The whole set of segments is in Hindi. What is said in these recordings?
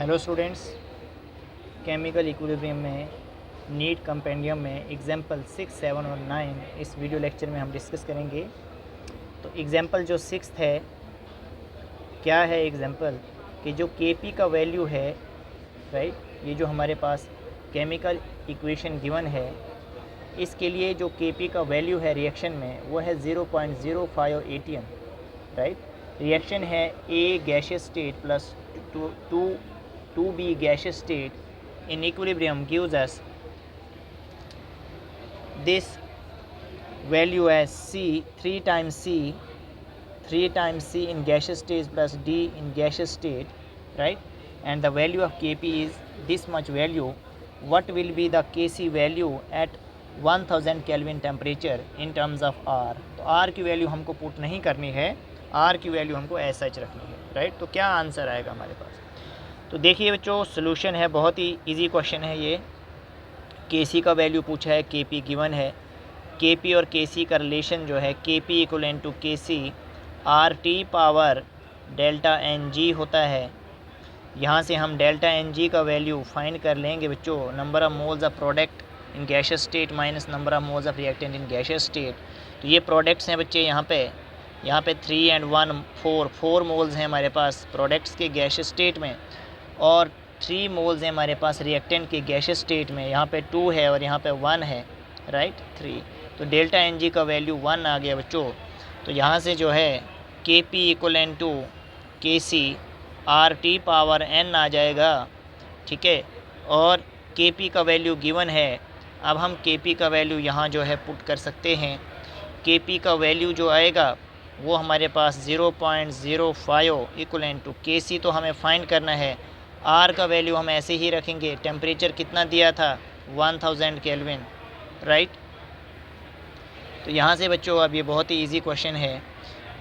हेलो स्टूडेंट्स, केमिकल इक्विलिब्रियम में नीट कंपेंडियम में एग्जाम्पल 6, 7 और 9 इस वीडियो लेक्चर में हम डिस्कस करेंगे। तो एग्जाम्पल जो 6 है, क्या है एग्जाम्पल कि जो Kp का वैल्यू है, राइट, ये जो हमारे पास केमिकल इक्वेशन गिवन है, इसके लिए जो Kp का वैल्यू है रिएक्शन में वो है 0.05 ATM, राइट। रिएक्शन है A gaseous state plus 2B gaseous state in equilibrium gives us this value as C 3 times C in gaseous state plus D in gaseous state, right? And the value of Kp is this much value. What will be the Kc value at 1000 Kelvin temperature in terms of R? तो R की वैल्यू हमको पुट नहीं करनी है, R की वैल्यू हमको ऐसा रखनी है, राइट। तो क्या आंसर आएगा हमारे पास? तो देखिए बच्चों, सोल्यूशन है, बहुत ही इजी क्वेश्चन है ये। Kc का वैल्यू पूछा है, Kp गिवन है। Kp और Kc का रिलेशन जो है Kp equal to Kc RT power delta Ng होता है। यहाँ से हम डेल्टा Ng का वैल्यू फाइंड कर लेंगे बच्चों, number of moles of product in gaseous state minus number of moles of reactant in gaseous state. तो ये प्रोडक्ट्स हैं बच्चे, यहाँ पे 3 and 1 4 मोल्स हैं हमारे पास प्रोडक्ट्स के गैशियस स्टेट में, और 3 मोल्स हैं हमारे पास रिएक्टेंट के गैशियस स्टेट में। यहाँ पे 2 है और यहाँ पे 1 है, राइट, 3। तो डेल्टा Ng का वैल्यू 1 आ गया बच्चों। तो यहाँ से जो है Kp equal to Kc RT power n आ जाएगा, ठीक है। और Kp का वैल्यू गिवन है। अब हम Kp का वैल्यू यहाँ जो है पुट कर सकते हैं। Kp का वैल्यू जो आएगा वो हमारे पास 0.05 इक्वल टू Kc तो हमें फाइंड करना है। R का वैल्यू हम ऐसे ही रखेंगे। टेम्परेचर कितना दिया था? 1000 केल्विन, राइट। तो यहाँ से बच्चों अब ये बहुत ही इजी क्वेश्चन है।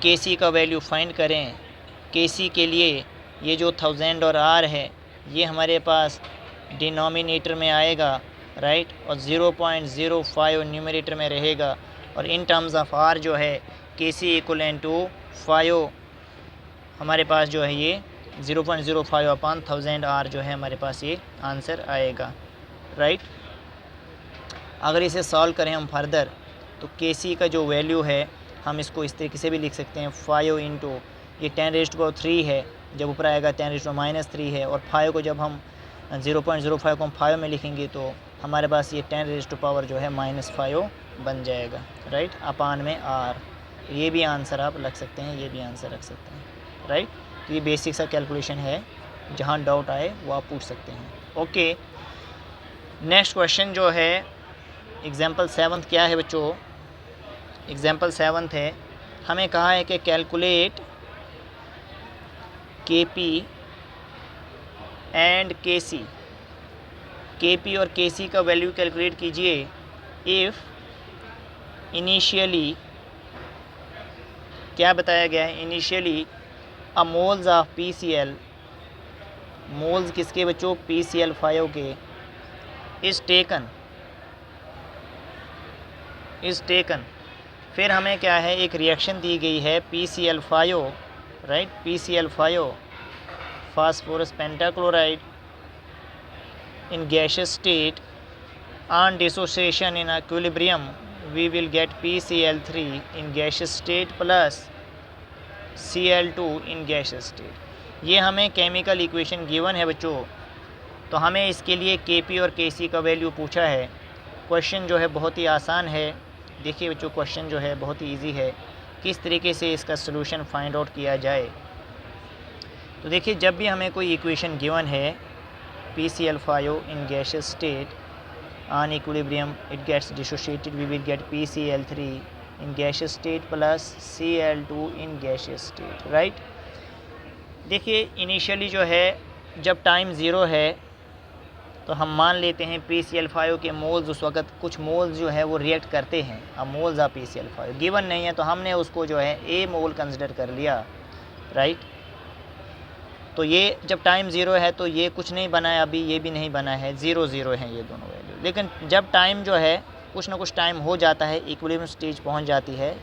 Kc का वैल्यू फाइंड करें। Kc के लिए ये जो 1000 और R है ये हमारे पास डिनोमिनेटर में आएगा, राइट, और 0.05 न्यूमरेटर में रहेगा। और इन टर्म्स ऑफ R जो है Kc इक्वल टू 5 हमारे पास जो है ये 0.05 अपॉन 1000 R जो है हमारे पास ये आंसर आएगा, राइट। अगर इसे सॉल्व करें हम फर्दर तो Kc का जो वैल्यू है हम इसको इस तरीके से भी लिख सकते हैं, 5 इंटू ये 10⁻³ है, जब ऊपर आएगा 10⁻³ है, और 5 को जब हम 0.05 को हम 5 में लिखेंगे तो हमारे पास ये 10⁻⁻ जो है -5 बन जाएगा, राइट, अपान में R। ये भी आंसर आप रख सकते हैं, ये भी आंसर रख सकते हैं, राइट। तो ये बेसिक सा कैलकुलेशन है, जहाँ डाउट आए वो आप पूछ सकते हैं। ओके, नेक्स्ट क्वेश्चन जो है एग्जाम्पल 7 क्या है बच्चों? एग्जाम्पल 7 है, हमें कहा है कि calculate Kp and Kc। Kp और Kc का वैल्यू कैलकुलेट कीजिए इफ़ इनिशियली, क्या बताया गया है, initially a moles of PCl, moles किसके बच्चों? PCl5 के, इज़ टेकन। फिर हमें क्या है, एक रिएक्शन दी गई है PCl5, right, PCl5 phosphorus pentachloride in gaseous state on dissociation in equilibrium we will get PCl3 in gaseous state plus Cl2 in gaseous state। ये हमें केमिकल इक्वेशन गिवन है बच्चों। तो हमें इसके लिए Kp और Kc का वैल्यू पूछा है। क्वेश्चन जो है बहुत ही आसान है। देखिए बच्चों, क्वेश्चन जो है बहुत ही इजी है, किस तरीके से इसका सलूशन फाइंड आउट किया जाए। तो देखिए, जब भी हमें कोई इक्वेशन गिवन है PCl5 in gaseous state on equilibrium it gets dissociated, we will get PCl3 in gaseous state plus Cl2 in gaseous state, right। देखिए इनिशियली जो है जब टाइम 0 है तो हम मान लेते हैं PCl5 के मोल्स उस वक़्त कुछ मोल्स जो है वो रिएक्ट करते हैं। अब मोल्स ऑफ PCl5 गिवन नहीं है तो हमने उसको जो है A मोल कंसिडर कर लिया, राइट। तो ये जब टाइम 0 है तो ये कुछ नहीं बना है, अभी ये भी नहीं बना है, 0 0 हैं ये दोनों वैल्यू। लेकिन जब टाइम जो है कुछ ना कुछ टाइम हो जाता है, इक्विलिब्रियम स्टेज पहुंच जाती है,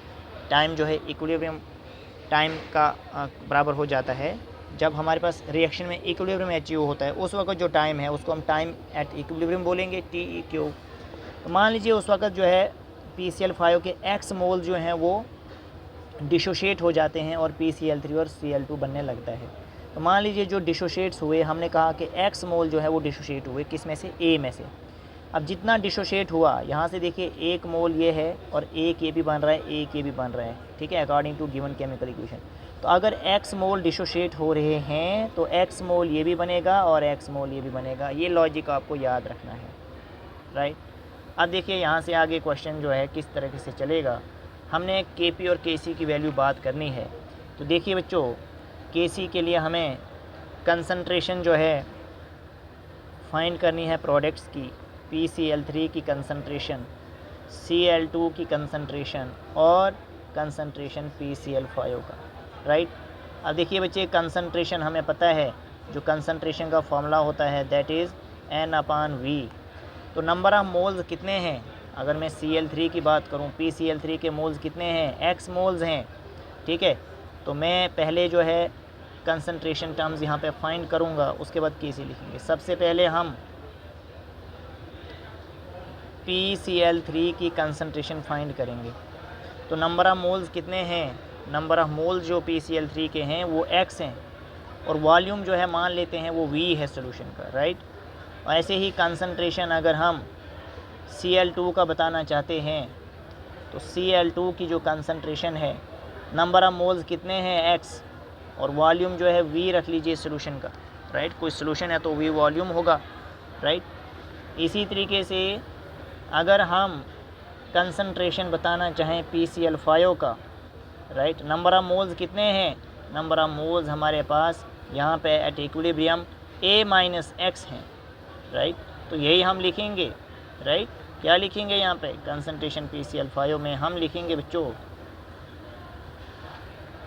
टाइम जो है इक्विलिब्रियम टाइम का बराबर हो जाता है, जब हमारे पास रिएक्शन में इक्विलिब्रियम अचीव होता है उस वक्त जो टाइम है उसको हम टाइम एट इक्विलिब्रियम बोलेंगे, TEQ। तो मान लीजिए उस वक्त जो है PCl5 के x मोल जो हैं वो डिसोशिएट हो जाते हैं और PCl3 और Cl2 बनने लगता है। तो मान लीजिए जो डिसोशिएट्स हुए, हमने कहा कि x मोल जो है वो डिसोशिएट हुए किस में से, A में से। अब जितना डिसोशिएट हुआ, यहाँ से देखिए 1 मोल ये है और एक ये भी बन रहा है, एक ये भी बन रहा है, ठीक है, according to given chemical equation. तो अगर x मोल डिसोशिएट हो रहे हैं तो x मोल ये भी बनेगा और x मोल ये भी बनेगा। ये लॉजिक आपको याद रखना है, राइट। अब देखिए यहाँ से आगे क्वेश्चन जो है किस तरीके से चलेगा। हमने Kp और Kc की वैल्यू बात करनी है। तो देखिए बच्चों, Kc के लिए हमें कंसंट्रेशन जो है फाइंड करनी है प्रोडक्ट्स की, PCl3 की कंसंट्रेशन, Cl2 की कंसंट्रेशन और कंसंट्रेशन PCl5 का, राइट। अब देखिए बच्चे, कंसंट्रेशन हमें पता है, जो कंसंट्रेशन का फॉर्मूला होता है दैट इज़ N/V। तो नंबर ऑफ मोल्स कितने हैं, अगर मैं Cl3 की बात करूं, PCl3 के मोल्स कितने हैं, x मोल्स हैं, ठीक है। तो मैं पहले जो है कंसंट्रेशन टर्म्स यहाँ पे फाइंड करूँगा, उसके बाद Kc लिखेंगे। सबसे पहले हम PCl3 की कंसंट्रेशन फाइंड करेंगे। तो नंबर ऑफ मोल्स कितने हैं, नंबर ऑफ मोल्स जो PCl3 के हैं वो x हैं और वॉल्यूम जो है मान लेते हैं वो V है सोल्यूशन का, राइट। ऐसे ही कंसंट्रेशन अगर हम Cl2 का बताना चाहते हैं तो Cl2 की जो कंसंट्रेशन है, नंबर ऑफ मोल्स कितने हैं x और वॉल्यूम जो है V रख लीजिए सोल्यूशन का, राइट। कोई सोल्यूशन है तो V वॉल्यूम होगा, राइट। इसी तरीके से अगर हम कंसंट्रेशन बताना चाहें PCl5 का, राइट, नंबर ऑफ मोल्स कितने हैं, नंबर ऑफ मोल्स हमारे पास यहाँ पे एट इक्विलिब्रियम A-x हैं, राइट। तो यही हम लिखेंगे, राइट। क्या लिखेंगे यहाँ पे, कंसंट्रेशन PCl5 में हम लिखेंगे बच्चों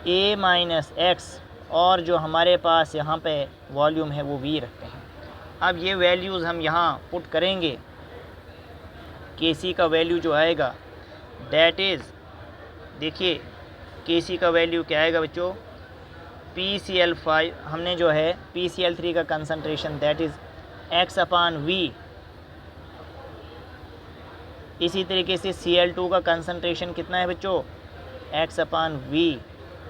A-x और जो हमारे पास यहाँ पे वॉल्यूम है वो V रखते हैं। अब ये वैल्यूज़ हम यहाँ पुट करेंगे। Kc का वैल्यू जो आएगा दैट इज़, देखिए Kc का वैल्यू क्या आएगा बच्चों, PCl5 हमने जो है PCl3 का कंसंट्रेशन दैट इज़ x/V। इसी तरीके से Cl2 का कंसंट्रेशन कितना है बच्चों, x/V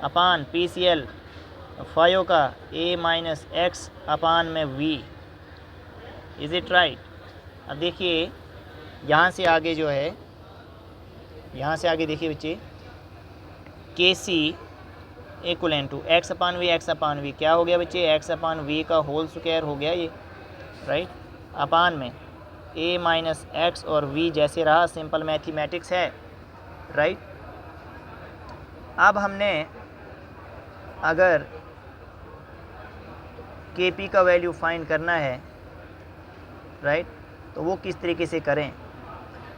अपान PCl5 का A-x/V। Is it right. अब देखिए यहाँ से आगे जो है, यहाँ से आगे देखिए बच्चे, Kc इक्वलेंट टू x/V क्या हो गया बच्चे, x/V का होल स्क्वायर हो गया ये, राइट, अपान में A-x और V जैसे रहा, सिंपल मैथमेटिक्स है, राइट। अब हमने अगर Kp का वैल्यू फाइंड करना है, राइट, तो वो किस तरीके से करें।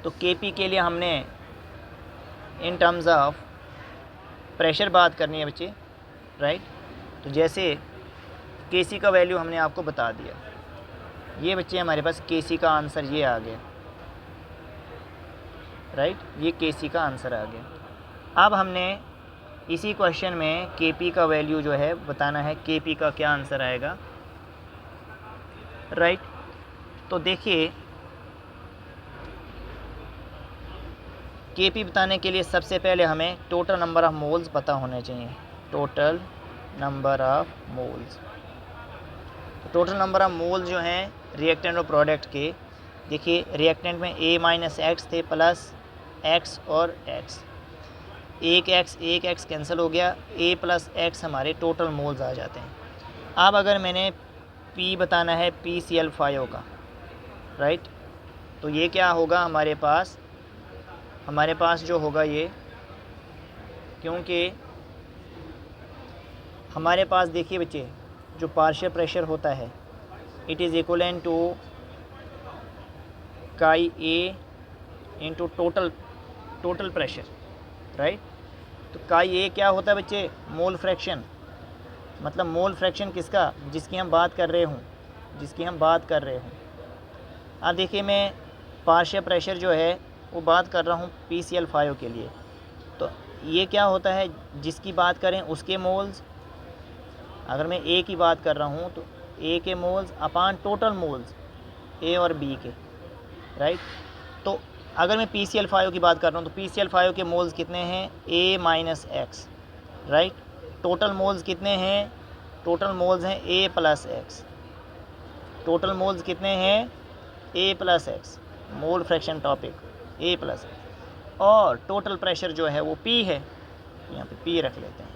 तो Kp के लिए हमने इन टर्म्स ऑफ प्रेशर बात करनी है बच्चे, राइट। तो जैसे Kc का वैल्यू हमने आपको बता दिया, ये बच्चे हमारे पास Kc का आंसर ये आ गया, राइट, ये Kc का आंसर आ गया। अब हमने इसी क्वेश्चन में Kp का वैल्यू जो है बताना है, Kp का क्या आंसर आएगा, राइट। तो देखिए Kp बताने के लिए सबसे पहले हमें टोटल नंबर ऑफ मोल्स पता होने चाहिए, total number of moles. Total number of moles जो हैं रिएक्टेंट और प्रोडक्ट के, देखिए रिएक्टेंट में A-x थे प्लस x और x, एक x कैंसिल हो गया, A + x हमारे टोटल मोल्स आ जाते हैं। अब अगर मैंने P बताना है PCl5 का, राइट, तो ये क्या होगा हमारे पास जो होगा ये, क्योंकि हमारे पास देखिए बच्चे जो पार्शियल प्रेशर होता है इट इज़ इक्वलेंट टू काई A into total pressure, right. तो काई A क्या होता है बच्चे, मोल फ्रैक्शन, मतलब मोल फ्रैक्शन किसका, जिसकी हम बात कर रहे हूँ। अब देखिए मैं पार्शियल प्रेशर जो है वो बात कर रहा हूँ PCl5 के लिए। तो ये क्या होता है, जिसकी बात करें उसके मोल्स अगर मैं ए की बात कर रहा हूँ तो ए के मोल्स अपान टोटल मोल्स ए और बी के, राइट। तो अगर मैं PCl5 की बात कर रहा हूँ तो PCl5 के मोल्स कितने हैं, A minus x, right. Total moles कितने हैं, टोटल मोल्स हैं A plus x, total moles कितने हैं A plus x, mole fraction topic A plus x. और टोटल प्रेशर जो है वो P है, यहाँ पे P रख लेते हैं।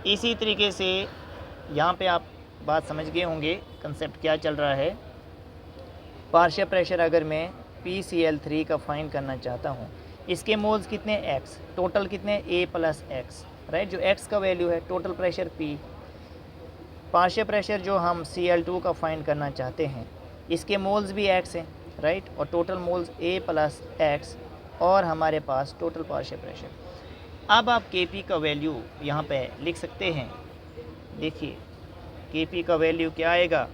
इसी तरीके से यहाँ पे आप बात समझ गए होंगे कंसेप्ट क्या चल रहा है। पार्शियल प्रेशर अगर मैं PCl3 का फाइंड करना चाहता हूँ, इसके मोल्स कितने x, टोटल कितने A प्लस एक्स, राइट। जो x का वैल्यू है total pressure P। Partial pressure जो हम Cl2 का फाइंड करना चाहते हैं, इसके मोल्स भी x हैं, राइट, और total moles A plus x, और हमारे पास टोटल पार्शियल प्रेशर। अब आप Kp का वैल्यू यहाँ पे लिख सकते हैं। देखिए Kp का वैल्यू क्या आएगा,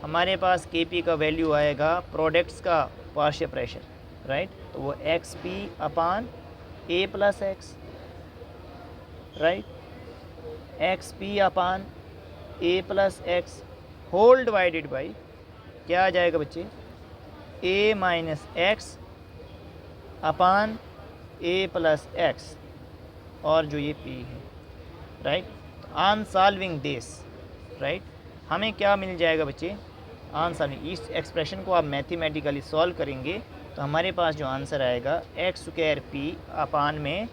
हमारे पास Kp का वैल्यू आएगा प्रोडक्ट्स का पार्शियल प्रेशर, राइट। तो वो XP upon A plus x, right, XP upon A plus x whole divided by क्या आ जाएगा बच्चे, A minus x upon A plus x, और जो ये P है, right. On solving this, right, हमें क्या मिल जाएगा बच्चे, आंसर। इस एक्सप्रेशन को आप मैथमेटिकली सॉल्व करेंगे तो हमारे पास जो आंसर आएगा एक्स स्क्वायर P अपान में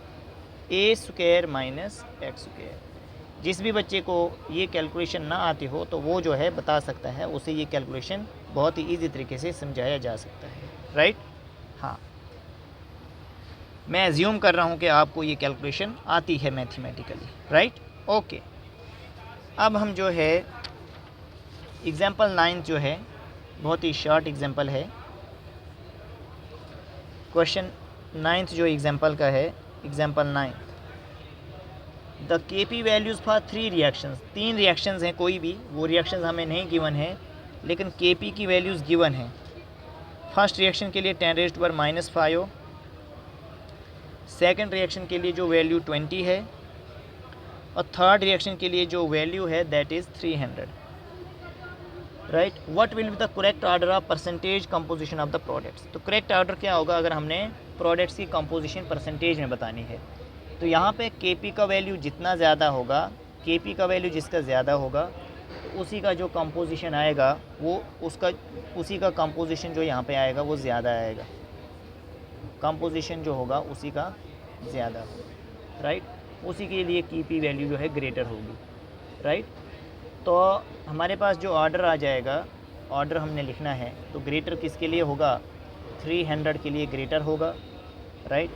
A square minus x square. जिस भी बच्चे को ये कैलकुलेशन ना आती हो तो वो जो है बता सकता है, उसे ये कैलकुलेशन बहुत ही ईजी तरीके से समझाया जा सकता है, राइट। हाँ, मैं एज्यूम कर रहा हूँ कि आपको ये कैलकुलेशन आती है मैथमेटिकली, राइट। ओके, अब हम जो है एग्जाम्पल 9 जो है बहुत ही शॉर्ट एग्जाम्पल है। क्वेश्चन 9 जो एग्जाम्पल का है, example 9, the Kp values for 3 reactions, 3 reactions हैं, कोई भी वो रिएक्शंस हमें नहीं गिवन है, लेकिन Kp की वैल्यूज़ गिवन है। फर्स्ट रिएक्शन के लिए 10⁻⁵, सेकंड रिएक्शन के लिए जो वैल्यू 20 है, और थर्ड रिएक्शन के लिए जो वैल्यू है that is 300, right. What will be the correct order of percentage composition of the products. तो करेक्ट ऑर्डर क्या होगा अगर हमने प्रोडक्ट्स की कंपोजिशन परसेंटेज में बतानी है। तो यहाँ पे Kp का वैल्यू जितना ज़्यादा होगा, Kp का वैल्यू जिसका ज़्यादा होगा तो उसी का जो कंपोजिशन आएगा वो उसी का कंपोजिशन जो यहाँ पे आएगा वो ज़्यादा आएगा, कंपोजिशन जो होगा उसी का ज़्यादा होगा, राइट। उसी के लिए Kp वैल्यू जो है ग्रेटर होगी, राइट। तो हमारे पास जो ऑर्डर आ जाएगा, ऑर्डर हमने लिखना है तो ग्रेटर किसके लिए होगा, 300 के लिए ग्रेटर होगा, राइट।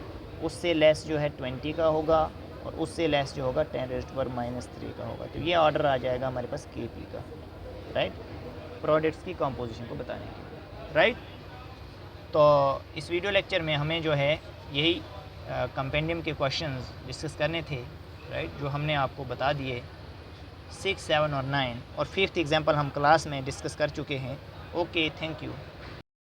उससे लेस जो है 20 का होगा, और उससे लेस जो होगा 10⁻³ का होगा। तो ये ऑर्डर आ जाएगा हमारे पास Kp का, राइट, प्रोडक्ट्स की कंपोजिशन को बताने के लिए, राइट। तो इस वीडियो लेक्चर में हमें जो है यही कंपेंडियम के क्वेश्चंस डिस्कस करने थे, राइट, जो हमने आपको बता दिए 6, 7 और 9, और 5th एग्जाम्पल हम क्लास में डिस्कस कर चुके हैं। Okay, thank you.